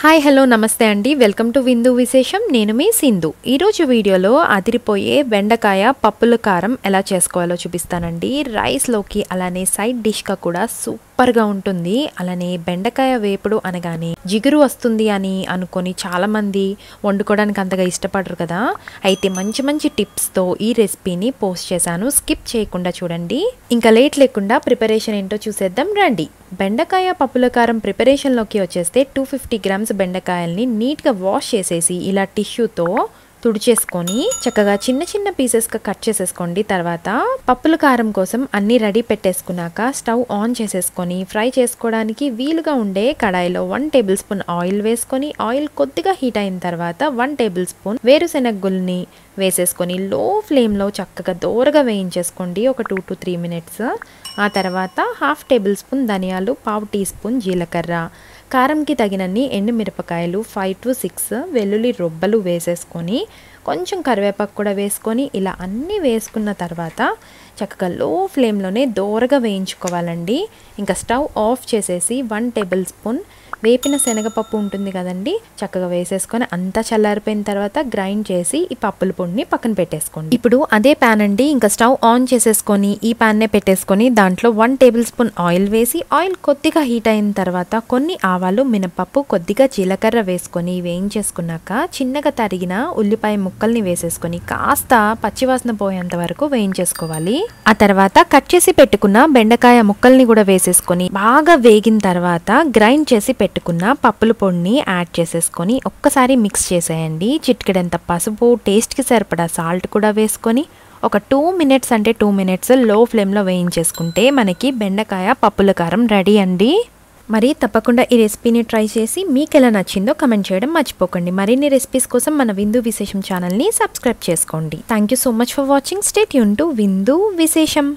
hi hello నమస్తే అండి welcome to విందు విశేషం నేను మీ సింధు ఈ రోజు వీడియోలో అదిరిపోయే బెండకాయ పప్పుల కారం ఎలా చేసుకోవాలో చూపిస్తానండి రైస్ లోకి అలానే సైడ్ డిష్ గా కూడా సూపర్ గా ఉంటుంది అలానే బెండకాయ వేపుడు అనగానే జిగురు వస్తుంది అని అనుకొని చాలా మంది వండుకోవడానికి అంతగా ఇష్టపడరు కదా అయితే మంచి మంచి టిప్స్ తో ఈ రెసిపీని పోస్ట్ చేశాను స్కిప్ చేయకుండా చూడండి ఇంకా లేట్ లేకుండా ప్రిపరేషన్ ఏంటో చూసేద్దాం రండి బెండకాయ పప్పుల కారం ప్రిపరేషన్ లోకి వచ్చేస్తే 250 గ్రామ్స్ బెండకాయల్ని నీట్ గా వాష్ చేసేసి ఇలా టిష్యూతో తుడిచేసుకొని చక్కగా చిన్న చిన్న పీసెస్ గా కట్ చేసేసుకోండి తర్వాత పప్పుల కారం కోసం అన్ని రెడీ పెట్టేసుకున్నాక స్టవ్ ఆన్ చేసేసుకొని ఫ్రై చేసుకోవడానికి వీలుగా ఉండే కడాయిలో 1 టేబుల్ స్పూన్ ఆయిల్ వేసుకొని ఆయిల్ కొద్దిగా హీట్ అయిన తర్వాత 1 టేబుల్ స్పూన్ వేరుశెనగ గుళ్ళని వేసేసుకొని లో ఫ్లేమ్ లో చక్కగా దోరగా వేయించేసుకోండి ఒక 2 to 3 మినిట్స్ ఆ తర్వాత హాఫ్ టేబుల్ స్పూన్ ధనియాలు పావు టీ స్పూన్ జీలకర్ర కారంకి తగినన్ని ఎండుమిరపకాయలు 5 to 6 వెల్లుల్లి రొబ్బలు వేసేసుకొని కొంచెం కరివేపాకు కూడా వేసుకొని ఇలా అన్నీ వేసుకున్న తర్వాత చక్కగా లో ఫ్లేమ్లోనే దోరగా వేయించుకోవాలండి ఇంకా స్టవ్ ఆఫ్ చేసేసి 1 టేబుల్ స్పూన్ వేపిన శనగపప్పు ఉంటుంది కదండి చక్కగా వేసేసుకొని అంతా చల్లారిపోయిన తర్వాత గ్రైండ్ చేసి ఈ పప్పుల పొడిని పక్కన పెట్టేసుకోండి ఇప్పుడు అదే ప్యాన్ అండి ఇంకా స్టవ్ ఆన్ చేసేసుకొని ఈ ప్యాన్నే పెట్టేసుకొని దాంట్లో 1 టేబుల్ స్పూన్ ఆయిల్ వేసి ఆయిల్ కొద్దిగా హీట్ అయిన తర్వాత కొన్ని ఆవాలు మినపప్పు కొద్దిగా జీలకర్ర వేసుకొని వేయించేసుకున్నాక చిన్నగా తరిగిన ఉల్లిపాయ ముక్కల్ని వేసేసుకొని కాస్త పచ్చివాసన పోయేంత వరకు వేయించేసుకోవాలి ఆ తర్వాత కట్ చేసి పెట్టుకున్న బెండకాయ ముక్కల్ని కూడా వేసేసుకొని బాగా వేగిన తర్వాత గ్రైండ్ చేసి పెట్టుకున్న పప్పుల పొడిని యాడ్ చేసేసుకొని ఒక్కసారి మిక్స్ చేసేయండి చిటికెడంత పసుపు టేస్ట్కి సరిపడా సాల్ట్ కూడా వేసుకొని ఒక 2 మినిట్స్ అంటే 2 మినిట్స్ లో ఫ్లేమ్లో వేయించేసుకుంటే మనకి బెండకాయ పప్పుల కారం రెడీ అండి మరి తప్పకుండా ఈ రెసిపీని ట్రై చేసి మీకు ఎలా నచ్చిందో కమెంట్ చేయడం మర్చిపోకండి మరిన్ని రెసిపీస్ కోసం మన విందు విశేషం ఛానల్ని సబ్స్క్రైబ్ చేసుకోండి thank you so much for watching stay tune to విందు విశేషం